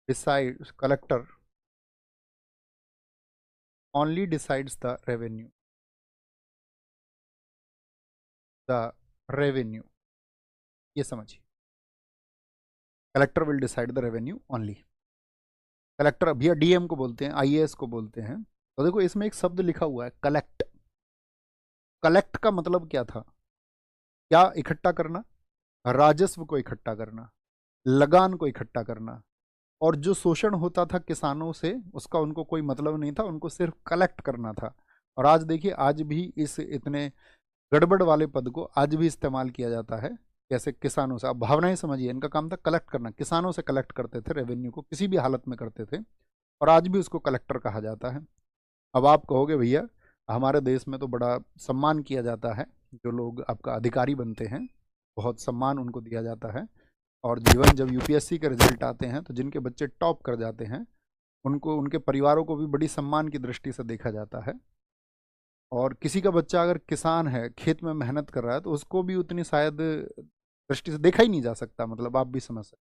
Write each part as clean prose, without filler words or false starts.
decides, collector only decides the revenue, ये समझिए, collector will decide the revenue only. Collector भैया DM को बोलते हैं, आईएएस को बोलते हैं। तो देखो इसमें एक शब्द लिखा हुआ है कलेक्ट। कलेक्ट का मतलब क्या था? क्या इकट्ठा करना, राजस्व को इकट्ठा करना, लगान को इकट्ठा करना, और जो शोषण होता था किसानों से उसका उनको कोई मतलब नहीं था, उनको सिर्फ कलेक्ट करना था। और आज देखिए, आज भी इस इतने गड़बड़ वाले पद को आज भी इस्तेमाल किया जाता है। कैसे? किसानों से। आप भावनाएं समझिए, इनका काम था कलेक्ट करना, किसानों से कलेक्ट करते थे रेवेन्यू को, किसी भी हालत में करते थे, और आज भी उसको कलेक्टर कहा जाता है। अब आप कहोगे भैया हमारे देश में तो बड़ा सम्मान किया जाता है, जो लोग आपका अधिकारी बनते हैं बहुत सम्मान उनको दिया जाता है, और जीवन जब यूपीएससी के रिजल्ट आते हैं तो जिनके बच्चे टॉप कर जाते हैं उनको, उनके परिवारों को भी बड़ी सम्मान की दृष्टि से देखा जाता है। और किसी का बच्चा अगर किसान है, खेत में मेहनत कर रहा है, तो उसको भी उतनी शायद दृष्टि से देखा ही नहीं जा सकता, मतलब आप भी समझ सकते।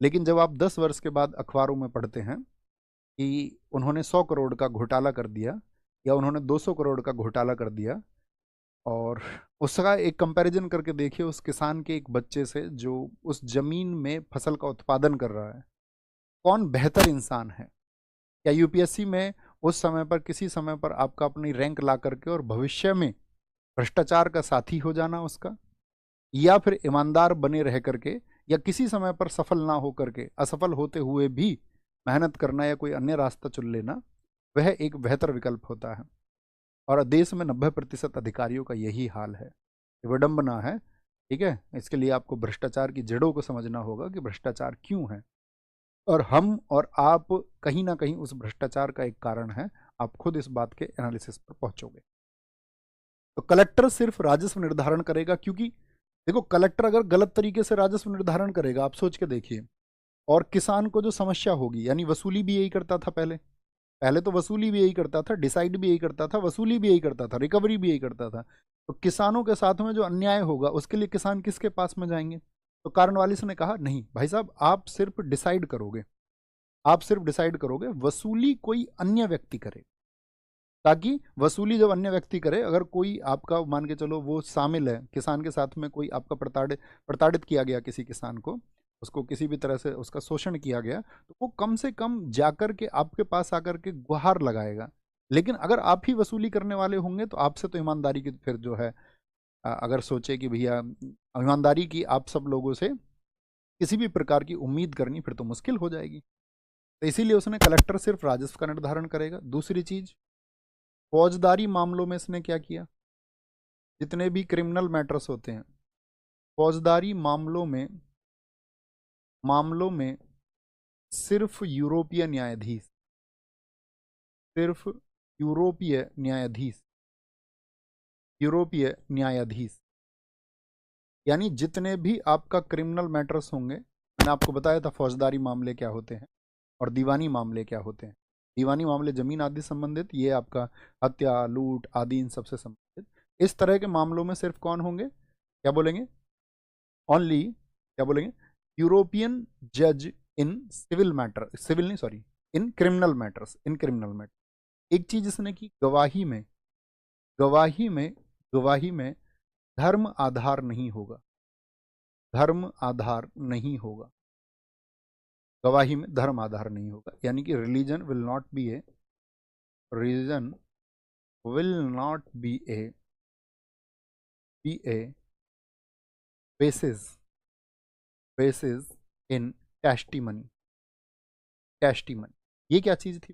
लेकिन जब आप 10 वर्ष के बाद अखबारों में पढ़ते हैं कि उन्होंने 100 करोड़ का घोटाला कर दिया या उन्होंने 200 करोड़ का घोटाला कर दिया, और उसका एक कंपैरिजन करके देखिए उस किसान के एक बच्चे से जो उस जमीन में फसल का उत्पादन कर रहा है, कौन बेहतर इंसान है? क्या यूपीएससी में उस समय पर, किसी समय पर आपका अपनी रैंक ला करके और भविष्य में भ्रष्टाचार का साथी हो जाना उसका, या फिर ईमानदार बने रह करके, या किसी समय पर सफल ना हो करके, असफल होते हुए भी मेहनत करना या कोई अन्य रास्ता चुन लेना, वह एक बेहतर विकल्प होता है। और देश में 90% अधिकारियों का यही हाल है। विडंबना है, ठीक है। इसके लिए आपको भ्रष्टाचार की जड़ों को समझना होगा कि भ्रष्टाचार क्यों है, और हम और आप कहीं ना कहीं उस भ्रष्टाचार का एक कारण है। आप खुद इस बात के एनालिसिस पर पहुंचोगे। तो कलेक्टर सिर्फ राजस्व निर्धारण करेगा, क्योंकि देखो कलेक्टर अगर गलत तरीके से राजस्व निर्धारण करेगा, आप सोच के देखिए, और किसान को जो समस्या होगी, यानी वसूली भी यही करता था पहले, पहले तो वसूली भी यही करता था, डिसाइड भी यही करता था, वसूली भी यही करता था, रिकवरी भी यही करता था। तो किसानों के साथ में जो अन्याय होगा उसके लिए किसान किसके पास में जाएंगे? तो कार्नवालिस ने कहा नहीं भाई साहब, आप सिर्फ डिसाइड करोगे, आप सिर्फ डिसाइड करोगे, वसूली कोई अन्य व्यक्ति करे। ताकि वसूली जब अन्य व्यक्ति करे, अगर कोई आपका मान के चलो वो शामिल है किसान के साथ में, कोई आपका प्रताड़ित किया गया किसी किसान को, उसको किसी भी तरह से उसका शोषण किया गया, तो वो कम से कम जाकर के आपके पास आकर के गुहार लगाएगा। लेकिन अगर आप ही वसूली करने वाले होंगे तो आपसे तो ईमानदारी की फिर जो है, अगर सोचे कि भैया ईमानदारी की आप सब लोगों से किसी भी प्रकार की उम्मीद करनी फिर तो मुश्किल हो जाएगी। तो इसीलिए उसने कलेक्टर सिर्फ राजस्व का निर्धारण करेगा। दूसरी चीज, फौजदारी मामलों में इसने क्या किया? जितने भी क्रिमिनल मैटर्स होते हैं, फौजदारी मामलों में सिर्फ यूरोपीय न्यायाधीश, सिर्फ यूरोपीय न्यायाधीश, यूरोपीय न्यायाधीश, यानी जितने भी आपका क्रिमिनल मैटर्स होंगे, मैंने आपको बताया था फौजदारी मामले क्या होते हैं और दीवानी मामले क्या होते हैं। दीवानी मामले जमीन आदि संबंधित, ये आपका हत्या, लूट आदि इन सबसे संबंधित। इस तरह के मामलों में सिर्फ कौन होंगे? क्या बोलेंगे? ओनली, क्या बोलेंगे? यूरोपियन जज इन सिविल मैटर, सिविल नहीं sorry, in criminal matters, in criminal matter. एक चीज इसने की, गवाही में, गवाही में, गवाही में धर्म आधार नहीं होगा, धर्म आधार नहीं होगा, गवाही में धर्म आधार नहीं होगा, यानी कि religion will not be A, religion will not be A basis, basis in testimony, testimony। ये क्या चीज थी?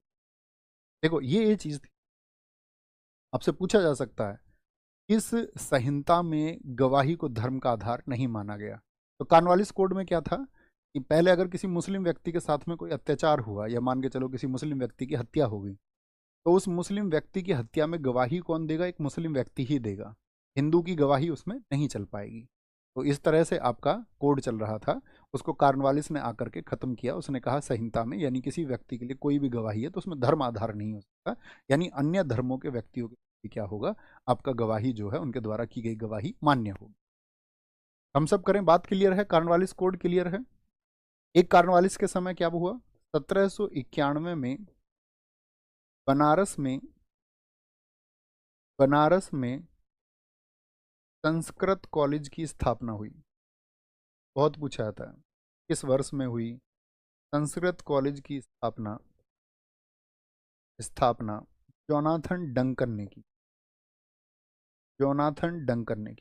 देखो ये चीज थी, आपसे पूछा जा सकता है इस संहिता में गवाही को धर्म का आधार नहीं माना गया। तो कॉर्नवालिस कोड में क्या था कि पहले अगर किसी मुस्लिम व्यक्ति के साथ में कोई अत्याचार हुआ, या मान के चलो किसी मुस्लिम व्यक्ति की हत्या हो गई, तो उस मुस्लिम व्यक्ति की हत्या में गवाही कौन देगा? एक मुस्लिम व्यक्ति ही देगा, हिंदू की गवाही उसमें नहीं चल पाएगी। तो इस तरह से आपका कोड चल रहा था, उसको कार्नवालिस ने आकर के खत्म किया। उसने कहा संहिता में, यानी किसी व्यक्ति के लिए कोई भी गवाही है तो उसमें धर्म आधार नहीं हो सकता, यानी अन्य धर्मों के व्यक्तियों के क्या होगा, आपका गवाही जो है उनके द्वारा की गई गवाही मान्य होगी। हम सब करें, बात क्लियर है? कार्नवालिस कोड क्लियर है? एक कार्नवालिस के समय क्या हुआ, 1791 में बनारस में संस्कृत कॉलेज की स्थापना हुई। बहुत पूछा जाता है किस वर्ष में हुई संस्कृत कॉलेज की स्थापना जोनाथन डंकन ने की। जोनाथन डंकन ने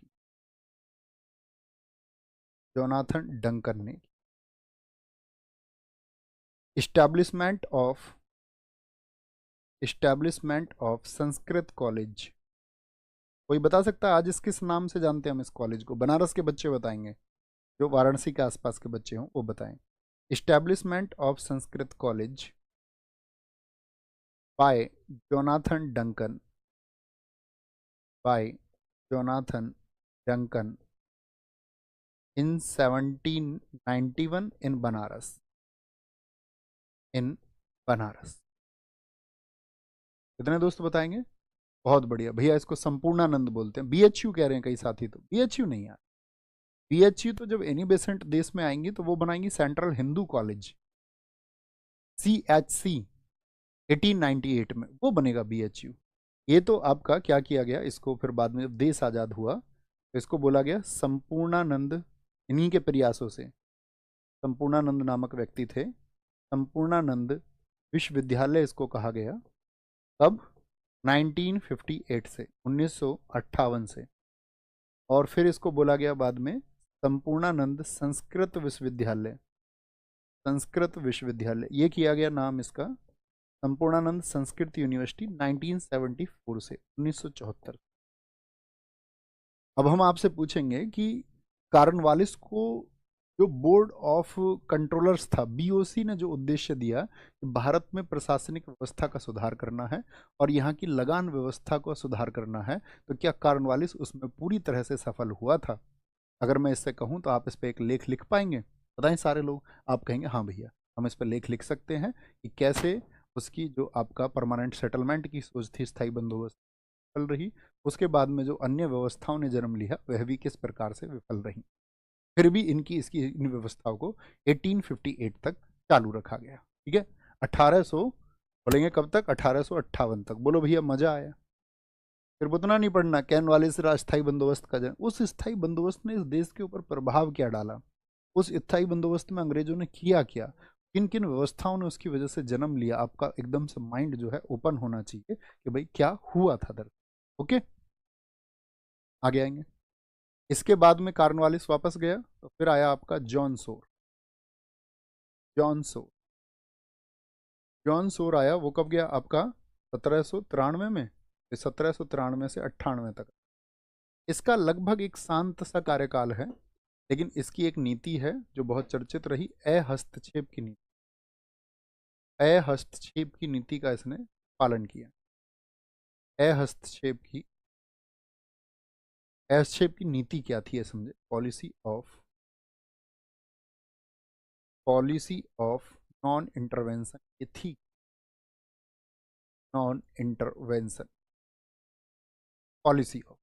की। Establishment of Sanskrit college. कोई बता सकता है आज इस किस नाम से जानते हैं हम इस कॉलेज को? बनारस के बच्चे बताएंगे, जो वाराणसी के आसपास के बच्चे हों वो बताएं। Establishment of Sanskrit college by Jonathan Duncan in 1791 in Banaras. कितने दोस्त बताएंगे? बहुत बढ़िया भैया, इसको संपूर्णानंद बोलते हैं। बीएचयू कह रहे हैं कई साथी, तो बीएचयू नहीं यार। बीएचयू तो जब एनी बेसेंट देश में आएंगी तो वो बनाएंगी सेंट्रल हिंदू कॉलेज, CHC 1898 में वो बनेगा बीएचयू। ये तो आपका क्या किया गया, इसको फिर बाद में जब देश आजाद हुआ तो इसको बोला गया संपूर्णानंद। इन्हीं के प्रयासों से, संपूर्णानंद नामक व्यक्ति थे, संपूर्णानंद विश्वविद्यालय इसको कहा गया। कब? 1958 से, 1958 से। और फिर इसको बोला गया बाद में संपूर्णानंद संस्कृत विश्वविद्यालय। ये किया गया नाम इसका संपूर्णानंद संस्कृत यूनिवर्सिटी 1974 से 1974। अब हम आपसे पूछेंगे कि कॉर्नवालिस को जो बोर्ड ऑफ कंट्रोलर्स था, BOC ने जो उद्देश्य दिया कि भारत में प्रशासनिक व्यवस्था का सुधार करना है और यहाँ की लगान व्यवस्था को सुधार करना है, तो क्या कॉर्नवालिस उसमें पूरी तरह से सफल हुआ था? अगर मैं इससे कहूँ तो आप इस पर एक लेख लिख पाएंगे? बताएं सारे लोग। आप कहेंगे हाँ भैया हम इस पर लेख लिख सकते हैं कि कैसे उसकी जो आपका परमानेंट सेटलमेंट की सोच थी, स्थायी बंदोबस्त विफल रही, उसके बाद में जो अन्य व्यवस्थाओं ने जन्म लिया वह भी किस प्रकार से विफल रही। फिर भी इन व्यवस्थाओं को 1858 तक चालू रखा गया। ठीक है, 1800 बोलेंगे कब तक? 1858 तक। बोलो भैया मजा आया? फिर उतना नहीं पढ़ना कॉर्नवालिस अस्थायी बंदोबस्त का जन्म। उस स्थायी बंदोबस्त ने इस देश के ऊपर प्रभाव क्या डाला, उस स्थायी बंदोबस्त में अंग्रेजों ने किया क्या, किन किन व्यवस्थाओं ने उसकी वजह से जन्म लिया। आपका एकदम से माइंड जो है ओपन होना चाहिए कि भाई क्या हुआ था दर। ओके, आगे आएंगे। इसके बाद में कॉर्नवालिस वापस गया तो फिर आया आपका जॉन सोर आया। वो कब गया आपका? 1793 में। 1793 से 98 तक। इसका लगभग एक शांत सा कार्यकाल है, लेकिन इसकी एक नीति है जो बहुत चर्चित रही, अहस्तक्षेप की नीति। अहस्तक्षेप की नीति का इसने पालन किया। अहस्तक्षेप की नीति क्या थी ये समझे। Policy of non intervention. ये थी नॉन इंटरवेंशन पॉलिसी ऑफ।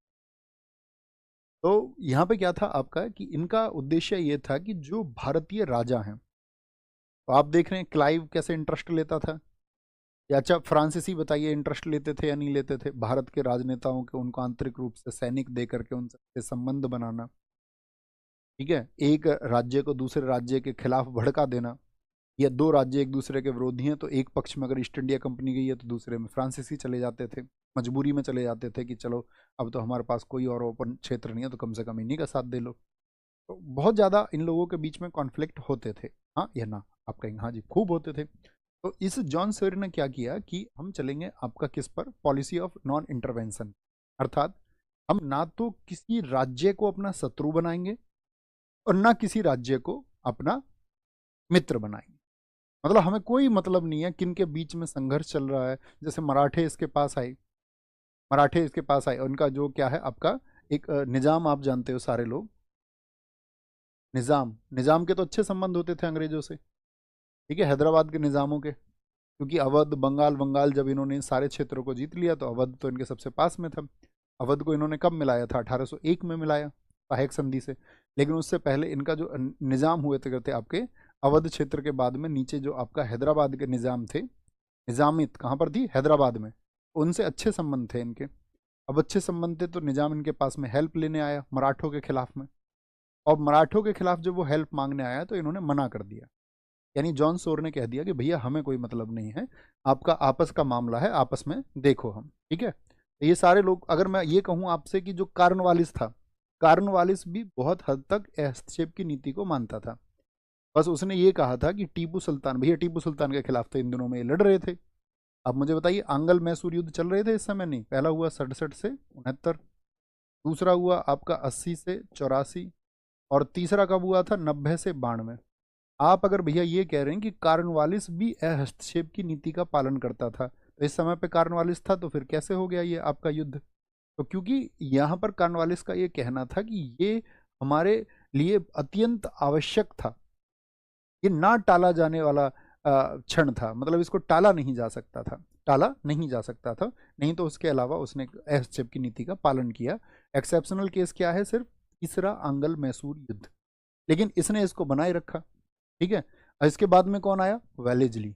तो यहाँ पे क्या था आपका कि इनका उद्देश्य ये था कि जो भारतीय राजा हैं, तो आप देख रहे हैं क्लाइव कैसे इंटरेस्ट लेता था, या अच्छा फ्रांसीसी बताइए इंटरेस्ट लेते थे या नहीं लेते थे? भारत के राजनेताओं के उनको आंतरिक रूप से सैनिक दे करके उनसे संबंध बनाना, ठीक है, एक राज्य को दूसरे राज्य के खिलाफ भड़का देना, या दो राज्य एक दूसरे के विरोधी हैं तो एक पक्ष में अगर ईस्ट इंडिया कंपनी गई है तो दूसरे में फ्रांसीसी चले जाते थे, मजबूरी में चले जाते थे कि चलो अब तो हमारे पास कोई और ओपन क्षेत्र नहीं है तो कम से कम इन्हीं का साथ दे लो। तो बहुत ज़्यादा इन लोगों के बीच में कॉन्फ्लिक्ट होते थे, हाँ या ना? आप कहेंगे हाँ जी खूब होते थे। तो इस जॉन सेवर ने क्या किया कि हम चलेंगे आपका किस पर? Policy of non intervention. अर्थात हम ना तो किसी राज्य को अपना शत्रु बनाएंगे और ना किसी राज्य को अपना मित्र बनाएंगे। मतलब हमें कोई मतलब नहीं है किन के बीच में संघर्ष चल रहा है। जैसे मराठे इसके पास आए उनका जो क्या है आपका एक निजाम, आप जानते हो सारे लोग, निजाम के तो अच्छे संबंध होते थे अंग्रेजों से, ठीक है, हैदराबाद के निजामों के, क्योंकि अवध बंगाल जब इन्होंने सारे क्षेत्रों को जीत लिया तो अवध तो इनके सबसे पास में था। अवध को इन्होंने कब मिलाया था? 1801 में मिलाया सहायक संधि से। लेकिन उससे पहले इनका जो निजाम हुए थे आपके अवध क्षेत्र के बाद में नीचे जो आपका हैदराबाद के निज़ाम थे, निज़ामियत कहाँ पर थी? हैदराबाद में। उनसे अच्छे संबंध थे इनके। अब अच्छे संबंध थे तो निज़ाम इनके पास में हेल्प लेने आया मराठों के खिलाफ में, और मराठों के खिलाफ जब वो हेल्प मांगने आया तो इन्होंने मना कर दिया। यानी जॉन सोर ने कह दिया कि भैया हमें कोई मतलब नहीं है, आपका आपस का मामला है, आपस में देखो हम, ठीक है। तो ये सारे लोग, अगर मैं ये कहूँ आपसे कि जो कार्नवालिस था, कार्नवालिस भी बहुत हद तक हस्तक्षेप की नीति को मानता था। बस उसने ये कहा था कि टीपू सुल्तान, भैया टीपू सुल्तान के खिलाफ तो इन दिनों में ये लड़ रहे थे। अब मुझे बताइए, आंगल मैसूर युद्ध चल रहे थे इस समय? नहीं, पहला हुआ 67 से 69, दूसरा हुआ आपका 80 से 84, और तीसरा कब हुआ था? 90 से 92। आप अगर भैया ये कह रहे हैं कि कार्नवालिस भी हस्तक्षेप की नीति का पालन करता था, तो इस समय पे कार्नवालिस था, तो फिर कैसे हो गया ये आपका युद्ध? तो क्योंकि यहाँ पर कार्नवालिस का ये कहना था कि ये हमारे लिए अत्यंत आवश्यक था, ये ना टाला जाने वाला क्षण था, मतलब इसको टाला नहीं जा सकता था, टाला नहीं जा सकता था। नहीं तो उसके अलावा उसने हस्तक्षेप की नीति का पालन किया। एक्सेप्शनल केस क्या है? सिर्फ तीसरा आंगल मैसूर युद्ध, लेकिन इसने इसको बनाए रखा, ठीक है। इसके बाद में कौन आया? वेलेजली।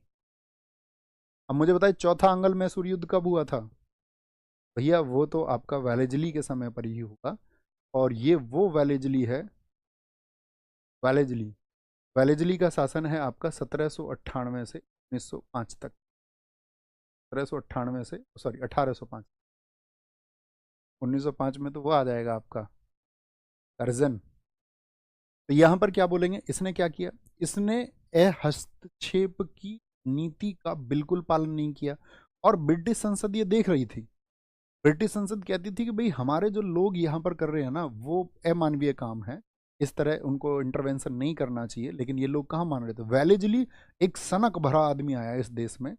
अब मुझे बताइए चौथा आंगल मैसूर युद्ध कब हुआ था? भैया वो तो आपका वेलेजली के समय पर ही होगा, और ये वो वेलेजली है, वेलेजली, वेलेजली का शासन है आपका 1798 से 1905 तक, 1798 से, सॉरी 1805, 1905 में तो वो आ जाएगा आपका कर्जन। तो यहाँ पर क्या बोलेंगे, इसने क्या किया? इसने हस्तक्षेप की नीति का बिल्कुल पालन नहीं किया, और ब्रिटिश संसद ये देख रही थी। ब्रिटिश संसद कहती थी कि भाई हमारे जो लोग यहाँ पर कर रहे हैं ना, वो अमानवीय काम है, इस तरह उनको इंटरवेंशन नहीं करना चाहिए, लेकिन ये लोग कहाँ मान रहे थे? वेलेजली एक सनक भरा आदमी आया इस देश में,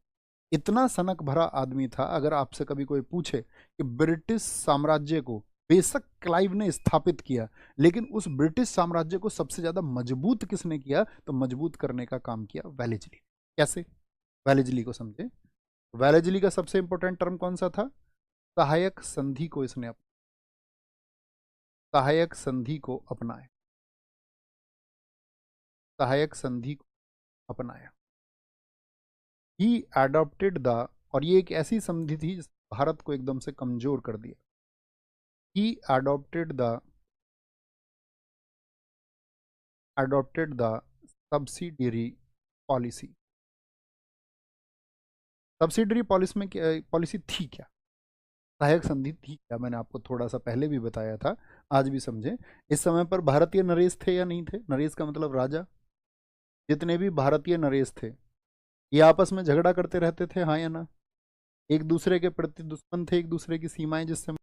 इतना सनक भरा आदमी था, अगर आपसे कभी कोई पूछे कि ब्रिटिश साम्राज्य को बेशक क्लाइव ने स्थापित किया, लेकिन उस ब्रिटिश साम्राज्य को सबसे ज्यादा मजबूत किसने किया? तो मजबूत करने का काम किया वेलेजली। कैसे? वेलेजली को समझे। वेलेजली का सबसे इंपॉर्टेंट टर्म कौन सा था? सहायक संधि को इसने सहायक संधि को अपनाया, सहायक संधि को अपनाया। ही एडॉप्टेड द, और ये एक ऐसी संधि थी जिस भारत को एकदम से कमजोर कर दिया। He adopted the subsidiary policy. Subsidiary policy में पॉलिसी थी क्या? सहायक संधि थी क्या? मैंने आपको थोड़ा सा पहले भी बताया था, आज भी समझे। इस समय पर भारतीय नरेश थे या नहीं थे? नरेश का मतलब राजा। जितने भी भारतीय नरेश थे ये आपस में झगड़ा करते रहते थे, हाँ या ना? एक दूसरे के प्रति दुश्मन थे, एक दूसरे की सीमाएं जिससे